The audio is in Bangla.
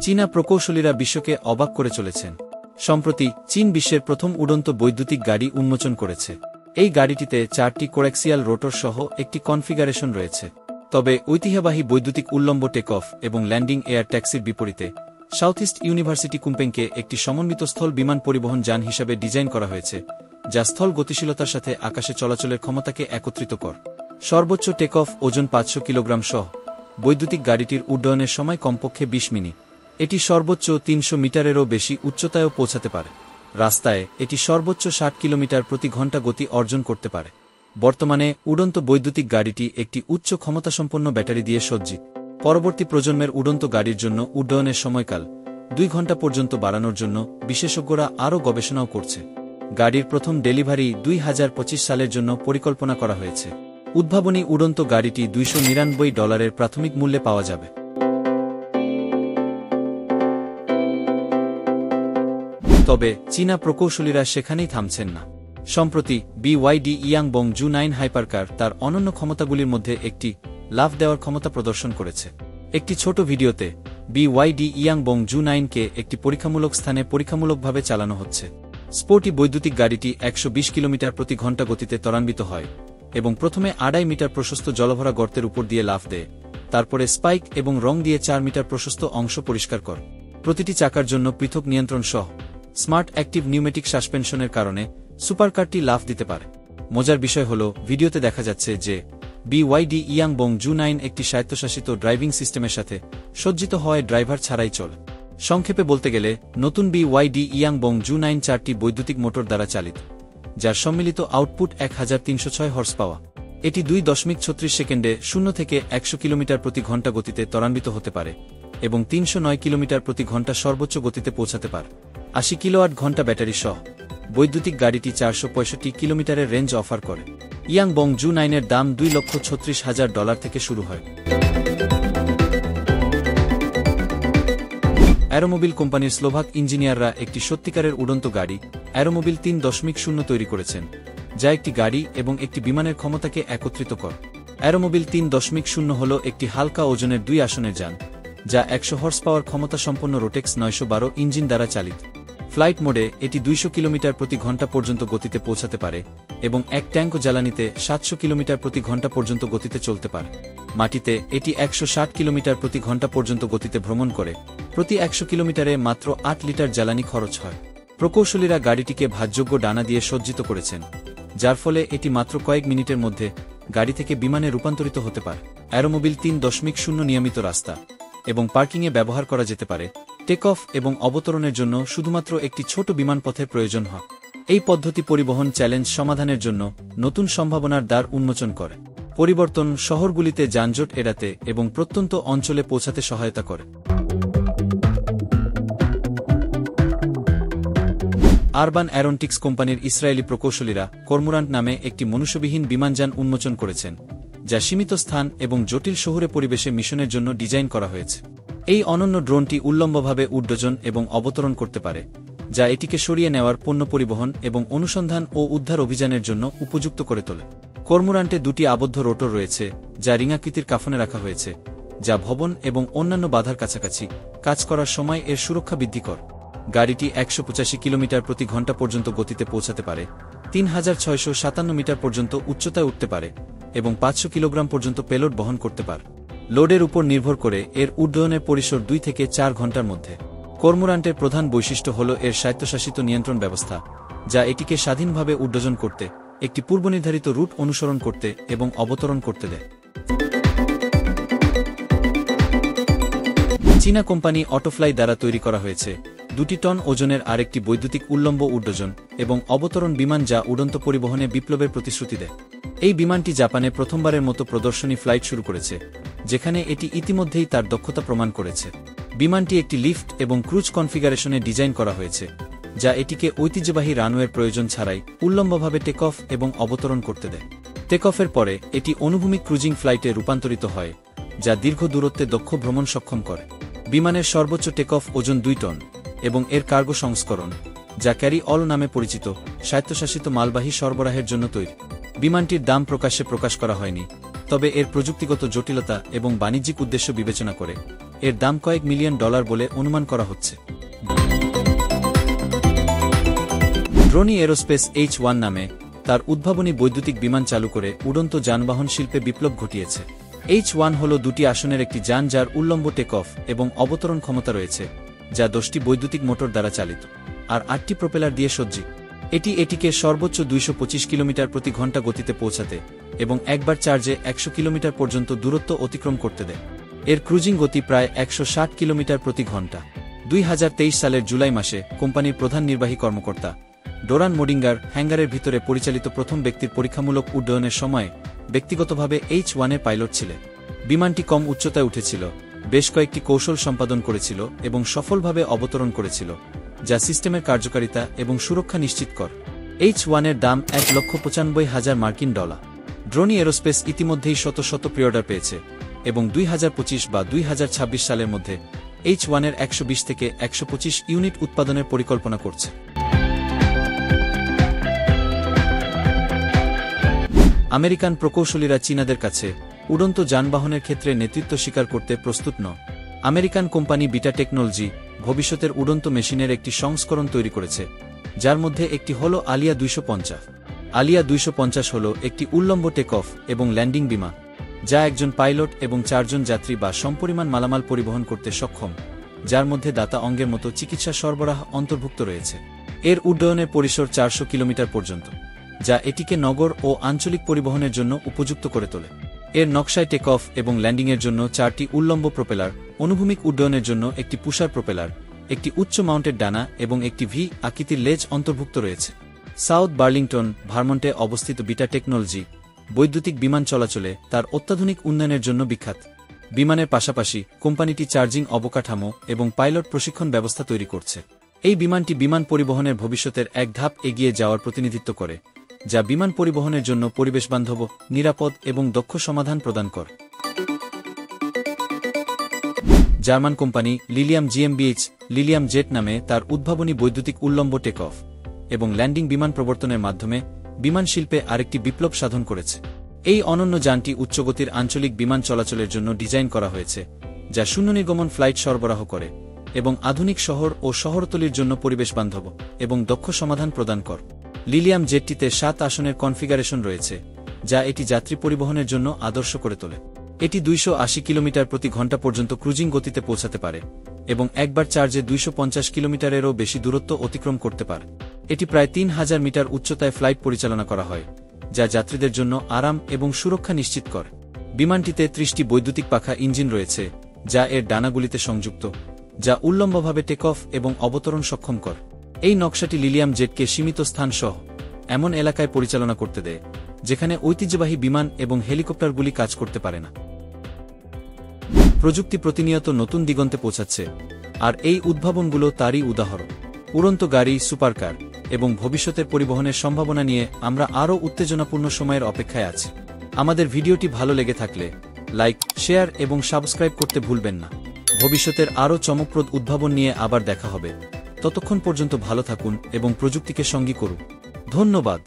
চীনা প্রকৌশলীরা বিশ্বকে অবাক করে চলেছেন। সম্প্রতি চীন বিশ্বের প্রথম উড়ন্ত বৈদ্যুতিক গাড়ি উন্মোচন করেছে। এই গাড়িটিতে 4টি কোয়াক্সিয়াল রোটর সহ একটি কনফিগারেশন রয়েছে। তবে ঐতিহ্যবাহী বৈদ্যুতিক উল্লম্ব টেক অফ এবং ল্যান্ডিং এয়ার ট্যাক্সির বিপরীতে সাউথ ইস্ট ইউনিভার্সিটি কুম্পেংকে একটি সমন্বিত স্থল বিমান পরিবহন যান হিসাবে ডিজাইন করা হয়েছে, যা স্থল গতিশীলতার সাথে আকাশে চলাচলের ক্ষমতাকে একত্রিত করে। সর্বোচ্চ টেক অফ ওজন 500 কিলোগ্রাম সহ বৈদ্যুতিক গাড়িটির উড্ডয়নের সময় কমপক্ষে 20 মিনিট। এটি সর্বোচ্চ 300 মিটারেরও বেশি উচ্চতায়ও পৌঁছাতে পারে। রাস্তায় এটি সর্বোচ্চ 60 কিলোমিটার প্রতি ঘন্টা গতি অর্জন করতে পারে। বর্তমানে উড়ন্ত বৈদ্যুতিক গাড়িটি একটি উচ্চ ক্ষমতাসম্পন্ন ব্যাটারি দিয়ে সজ্জিত। পরবর্তী প্রজন্মের উড়ন্ত গাড়ির জন্য উড্ডয়নের সময়কাল 2 ঘন্টা পর্যন্ত বাড়ানোর জন্য বিশেষজ্ঞরা আরও গবেষণাও করছে। গাড়ির প্রথম ডেলিভারি 2025 সালের জন্য পরিকল্পনা করা হয়েছে। উদ্ভাবনী উড়ন্ত গাড়িটি $299 প্রাথমিক মূল্যে পাওয়া যাবে। তবে চীনা প্রকৌশলীরা সেখানেই থামছেন না। সম্প্রতি BYD ইয়াংবং জু 9 হাইপারকার তার অনন্য ক্ষমতাগুলির মধ্যে একটি লাফ দেওয়ার ক্ষমতা প্রদর্শন করেছে। একটি ছোট ভিডিওতে BYD ইয়াংবং জু 9কে একটি পরীক্ষামূলক স্থানে পরীক্ষামূলকভাবে চালানো হচ্ছে। স্পোর্টি বৈদ্যুতিক গাড়িটি 120 কিলোমিটার প্রতি ঘন্টা গতিতে ত্বরান্বিত হয় এবং প্রথমে 2.5 মিটার প্রশস্ত জলভরা গর্তের উপর দিয়ে লাফ দেয়, তারপরে স্পাইক এবং রং দিয়ে 4 মিটার প্রশস্ত অংশ পরিষ্কার করে। প্রতিটি চাকার জন্য পৃথক নিয়ন্ত্রণ সহ স্মার্ট অ্যাক্টিভ নিউমেটিক সাসপেনশনের কারণে সুপারকারটি লাফ দিতে পারে। মজার বিষয় হল, ভিডিওতে দেখা যাচ্ছে যে BYD ইয়াংবং জু 9 একটি স্বায়ত্তশাসিত ড্রাইভিং সিস্টেমের সাথে সজ্জিত হওয়ায় ড্রাইভার ছাড়াই চলে। সংক্ষেপে বলতে গেলে, নতুন BYD ইয়াংবং জু 9 4টি বৈদ্যুতিক মোটর দ্বারা চালিত, যার সম্মিলিত আউটপুট 1306 হর্স পাওয়া। এটি 2.36 সেকেন্ডে 0 থেকে 100 কিলোমিটার প্রতি ঘন্টা গতিতে ত্বরান্বিত হতে পারে এবং 309 কিলোমিটার প্রতি ঘন্টা সর্বোচ্চ গতিতে পৌঁছাতে পারে। 80 কিলোওয়াট ঘন্টা ব্যাটারি সহ বৈদ্যুতিক গাড়িটি 465 কিলোমিটারের রেঞ্জ অফার করে। ইয়াংবং জু 9 এর দাম $2,36,000 থেকে শুরু হয়। অ্যারোমোবিল কোম্পানির স্লোভাক ইঞ্জিনিয়াররা একটি সত্যিকারের উড়ন্ত গাড়ি অ্যারোমোবিল 3.0 তৈরি করেছেন, যা একটি গাড়ি এবং একটি বিমানের ক্ষমতাকে একত্রিত করে। অ্যারোমোবিল 3.0 হল একটি হালকা ওজনের 2 আসনের যান, যা 100 হর্স পাওয়ার ক্ষমতা সম্পন্ন রোটেক্স 912 ইঞ্জিন দ্বারা চালিত। ফ্লাইট মোডে এটি 200 কিলোমিটার প্রতি ঘন্টা পর্যন্ত গতিতে পৌঁছাতে পারে এবং এক ট্যাঙ্ক জ্বালানিতে 700 কিলোমিটার প্রতি ঘন্টা পর্যন্ত গতিতে চলতে পারে। মাটিতে এটি 160 কিলোমিটার প্রতি ঘন্টা পর্যন্ত গতিতে ভ্রমণ করে। প্রতি 100 কিলোমিটারে মাত্র 8 লিটার জ্বালানি খরচ হয়। প্রকৌশলীরা গাড়িটিকে ভাঁজযোগ্য ডানা দিয়ে সজ্জিত করেছেন, যার ফলে এটি মাত্র কয়েক মিনিটের মধ্যে গাড়ি থেকে বিমানে রূপান্তরিত হতে পারে। অ্যারোমোবিল 3.0 নিয়মিত রাস্তা এবং পার্কিংয়ে ব্যবহার করা যেতে পারে। টেক অফ এবং অবতরণের জন্য শুধুমাত্র একটি ছোট বিমানপথের প্রয়োজন হয়। এই পদ্ধতি পরিবহন চ্যালেঞ্জ সমাধানের জন্য নতুন সম্ভাবনার দ্বার উন্মোচন করে। পরিবর্তন শহরগুলিতে যানজট এড়াতে এবং প্রত্যন্ত অঞ্চলে পৌঁছাতে সহায়তা করে। আরবান অ্যারোনটিক্স কোম্পানির ইসরায়েলি প্রকৌশলীরা কর্মোরান্ট নামে একটি মনুষ্যবিহীন বিমানযান উন্মোচন করেছেন, যা সীমিত স্থান এবং জটিল শহুরে পরিবেশে মিশনের জন্য ডিজাইন করা হয়েছে। এই অনন্য ড্রোনটি উল্লম্বভাবে উড্ডয়ন এবং অবতরণ করতে পারে, যা এটিকে সরিয়ে নেওয়ার পণ্য পরিবহন এবং অনুসন্ধান ও উদ্ধার অভিযানের জন্য উপযুক্ত করে তোলে। কর্মোরান্টে 2টি আবদ্ধ রোটর রয়েছে, যা রিঙাকৃতির কাফনে রাখা হয়েছে, যা ভবন এবং অন্যান্য বাধার কাছাকাছি কাজ করার সময় এর সুরক্ষা বৃদ্ধি করে। গাড়িটি 185 কিলোমিটার প্রতি ঘন্টা পর্যন্ত গতিতে পৌঁছাতে পারে, 3657 মিটার পর্যন্ত উচ্চতায় উঠতে পারে এবং 500 কিলোগ্রাম পর্যন্ত পেলোড বহন করতে পারে। লোডের উপর নির্ভর করে এর উড্ডয়নের পরিসর 2 থেকে 4 ঘন্টার মধ্যে। কর্মোরান্টের প্রধান বৈশিষ্ট্য হল এর স্বায়ত্তশাসিত নিয়ন্ত্রণ ব্যবস্থা, যা এটিকে স্বাধীনভাবে উড্ডয়ন করতে, একটি পূর্বনির্ধারিত রুট অনুসরণ করতে এবং অবতরণ করতে দেয়। চীনা কোম্পানি অটোফ্লাই দ্বারা তৈরি করা হয়েছে 2 টন ওজনের আরেকটি বৈদ্যুতিক উল্লম্ব উড্ডয়ন এবং অবতরণ বিমান, যা উড়ন্ত পরিবহনে বিপ্লবের প্রতিশ্রুতি দেয়। এই বিমানটি জাপানে প্রথমবারের মতো প্রদর্শনী ফ্লাইট শুরু করেছে, যেখানে এটি ইতিমধ্যেই তার দক্ষতা প্রমাণ করেছে। বিমানটি একটি লিফট এবং ক্রুজ কনফিগারেশনে ডিজাইন করা হয়েছে, যা এটিকে ঐতিহ্যবাহী রানওয়ের প্রয়োজন ছাড়াই উল্লম্বভাবে টেক অফ এবং অবতরণ করতে দেয়। টেক অফের পরে এটি অনুভূমিক ক্রুজিং ফ্লাইটে রূপান্তরিত হয়, যা দীর্ঘ দূরত্বে দক্ষ ভ্রমণ সক্ষম করে। বিমানের সর্বোচ্চ টেক অফ ওজন 2 টন এবং এর কার্গো সংস্করণ, যা ক্যারি অল নামে পরিচিত, স্বায়ত্তশাসিত মালবাহী সরবরাহের জন্য তৈরি। বিমানটির দাম প্রকাশ্যে প্রকাশ করা হয়নি, তবে এর প্রযুক্তিগত জটিলতা এবং বাণিজ্যিক উদ্দেশ্য বিবেচনা করে এর দাম কয়েক মিলিয়ন ডলার বলে অনুমান করা হচ্ছে। ড্রোনি এরোস্পেস H-1 নামে তার উদ্ভাবনী বৈদ্যুতিক বিমান চালু করে উড়ন্ত যানবাহন শিল্পে বিপ্লব ঘটিয়েছে। H-1 হল 2টি আসনের একটি যান যার উল্লম্ব টেক অফ এবং অবতরণ ক্ষমতা রয়েছে, যা 10টি বৈদ্যুতিক মোটর দ্বারা চালিত আর 8টি প্রপেলার দিয়ে সজ্জিত। এটিকে সর্বোচ্চ 225 কিলোমিটার প্রতি ঘন্টা গতিতে পৌঁছাতে এবং একবার চার্জে 100 কিলোমিটার পর্যন্ত দূরত্ব অতিক্রম করতে দেয়। এর ক্রুজিং গতি প্রায় 160 কিলোমিটার প্রতি ঘন্টা। 2023 সালের জুলাই মাসে কোম্পানির প্রধান নির্বাহী কর্মকর্তা ডোরান মোডিঙ্গার হ্যাঙ্গারের ভিতরে পরিচালিত প্রথম ব্যক্তির পরীক্ষামূলক উড্ডয়নের সময় ব্যক্তিগতভাবে H-1-এর পাইলট ছিলেন। বিমানটি কম উচ্চতায় উঠেছিল, বেশ কয়েকটি কৌশল সম্পাদন করেছিল এবং সফলভাবে অবতরণ করেছিল, যা সিস্টেমের কার্যকারিতা এবং সুরক্ষা নিশ্চিত করে। H-1-এর দাম $1,95,000 মার্কিন ডলার। ড্রোনি এরোস্পেস ইতিমধ্যেই শত শত প্রিঅর্ডার পেয়েছে এবং 2025 বা 2026 সালের মধ্যে H-1-এর 120 থেকে 125 ইউনিট উৎপাদনের পরিকল্পনা করছে। আমেরিকান প্রকৌশলীরা চীনাদের কাছে উড়ন্ত যানবাহনের ক্ষেত্রে নেতৃত্ব স্বীকার করতে প্রস্তুত নয়। আমেরিকান কোম্পানি বিটা টেকনোলজি ভবিষ্যতের উড়ন্ত মেশিনের একটি সংস্করণ তৈরি করেছে, যার মধ্যে একটি হল আলিয়া 250। আলিয়া 250 হল একটি উল্লম্ব টেক অফ এবং ল্যান্ডিং বিমান, যা একজন পাইলট এবং 4 জন যাত্রী বা সমপরিমাণ মালামাল পরিবহন করতে সক্ষম, যার মধ্যে দাতা অঙ্গের মতো চিকিৎসা সরবরাহ অন্তর্ভুক্ত রয়েছে। এর উড্ডয়নের পরিসর 400 কিলোমিটার পর্যন্ত, যা এটিকে নগর ও আঞ্চলিক পরিবহনের জন্য উপযুক্ত করে তোলে। এর নকশায় টেক অফ এবং ল্যান্ডিংয়ের জন্য 4টি উল্লম্ব প্রপেলার, অনুভূমিক উড্ডয়নের জন্য একটি পুষার প্রপেলার, একটি উচ্চ মাউন্টেড ডানা এবং একটি ভি আকৃতির লেজ অন্তর্ভুক্ত রয়েছে। সাউথ বার্লিংটন, ভারমন্টে অবস্থিত বিটা টেকনোলজি বৈদ্যুতিক বিমান চলাচলে তার অত্যাধুনিক উন্নয়নের জন্য বিখ্যাত। বিমানের পাশাপাশি কোম্পানিটি চার্জিং অবকাঠামো এবং পাইলট প্রশিক্ষণ ব্যবস্থা তৈরি করছে। এই বিমানটি বিমান পরিবহনের ভবিষ্যতের এক ধাপ এগিয়ে যাওয়ার প্রতিনিধিত্ব করে, যা বিমান পরিবহনের জন্য পরিবেশবান্ধব, নিরাপদ এবং দক্ষ সমাধান প্রদান করে। German company lilium GmbH lilium jet নামে তার উদ্ভাবনী বৈদ্যুতিক উল্লম্ব টেক অফ এবং ল্যান্ডিং বিমান প্রবর্তনের মাধ্যমে বিমান শিল্পে আরেকটি বিপ্লব সাধন করেছে। এই অনন্য যানটি উচ্চগতির আঞ্চলিক বিমান চলাচলের জন্য ডিজাইন করা হয়েছে, যা শূন্য নির্গমন ফ্লাইট সরবরাহ করে এবং আধুনিক শহর ও শহরতলির জন্য পরিবেশবান্ধব এবং দক্ষ সমাধান প্রদান করে। লিলিয়াম জেটটিতে 7 আসনের কনফিগারেশন রয়েছে, যা এটি যাত্রী পরিবহনের জন্য আদর্শ করে তোলে। এটি 280 কিলোমিটার প্রতি ঘন্টা পর্যন্ত ক্রুজিং গতিতে পৌঁছাতে পারে এবং একবার চার্জে 250 কিলোমিটারেরও বেশি দূরত্ব অতিক্রম করতে পারে। এটি প্রায় 3000 মিটার উচ্চতায় ফ্লাইট পরিচালনা করা হয়, যা যাত্রীদের জন্য আরাম এবং সুরক্ষা নিশ্চিত করে। বিমানটিতে 30টি বৈদ্যুতিক পাখা ইঞ্জিন রয়েছে, যা এর ডানাগুলিতে সংযুক্ত, যা উল্লম্বভাবে টেক অফ এবং অবতরণ সক্ষম করে। এই নকশাটি লিলিয়াম জেটকে সীমিত স্থান সহ এমন এলাকায় পরিচালনা করতে দেয়, যেখানে ঐতিহ্যবাহী বিমান এবং হেলিকপ্টারগুলি কাজ করতে পারে না। প্রযুক্তি প্রতিনিয়ত নতুন দিগন্তে পৌঁছাচ্ছে, আর এই উদ্ভাবনগুলো তারই উদাহরণ। উড়ন্ত গাড়ি, সুপারকার এবং ভবিষ্যতের পরিবহনের সম্ভাবনা নিয়ে আমরা আরও উত্তেজনাপূর্ণ সময়ের অপেক্ষায় আছি। আমাদের ভিডিওটি ভালো লেগে থাকলে লাইক, শেয়ার এবং সাবস্ক্রাইব করতে ভুলবেন না। ভবিষ্যতের আরও চমকপ্রদ উদ্ভাবন নিয়ে আবার দেখা হবে। ততক্ষণ পর্যন্ত ভালো থাকুন এবং প্রযুক্তিকে সঙ্গী করুন। ধন্যবাদ।